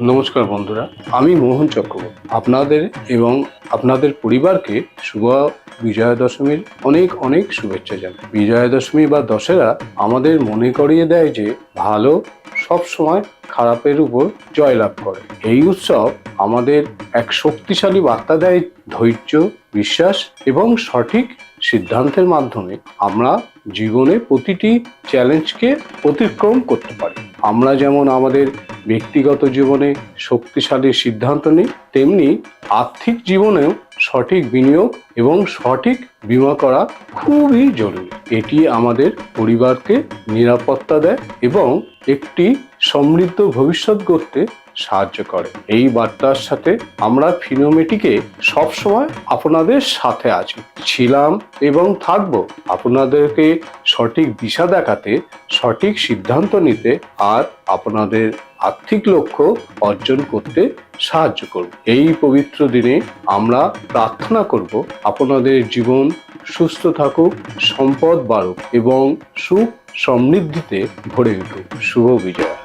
নমস্কার বন্ধুরা, আমি মোহন চক্রবর্তী আপনাদের এবং আপনাদের পরিবারকে শুভ বিজয়া দশমীর অনেক অনেক শুভেচ্ছা জানাই। বিজয়া দশমী বা দশেরা আমাদের মনে করিয়ে দেয় যে ভালো সব সময় খারাপের উপর জয়লাভ করে। এই উৎসব আমাদের এক শক্তিশালী বার্তা দেয় ধৈর্য, বিশ্বাস এবং সঠিক সিদ্ধান্তের মাধ্যমে আমরা জীবনে প্রতিটি চ্যালেঞ্জকে অতিক্রম করতে পারি। আমরা যেমন আমাদের ব্যক্তিগত জীবনে শক্তিশালী সিদ্ধান্ত নিই, তেমনি আর্থিক জীবনেও সঠিক বিনিয়োগ এবং সঠিক বীমা করা খুবই জরুরি। এটি আমাদের পরিবারকে নিরাপত্তা দেয় এবং একটি সমৃদ্ধ ভবিষ্যৎ গড়তে সাহায্য করে। এই বার্তার সাথে আমরা ফিনোমেটিকে সবসময় আপনাদের সাথে আছি, ছিলাম এবং থাকবো আপনাদেরকে সঠিক দিশা দেখাতে, সঠিক সিদ্ধান্ত নিতে আর আপনাদের আর্থিক লক্ষ্য অর্জন করতে সাহায্য করব। এই পবিত্র দিনে আমরা প্রার্থনা করব আপনাদের জীবন সুস্থ থাকুক, সম্পদ বাড়ুক এবং সুখ সমৃদ্ধিতে ভরে উঠুক। শুভ বিজয়া।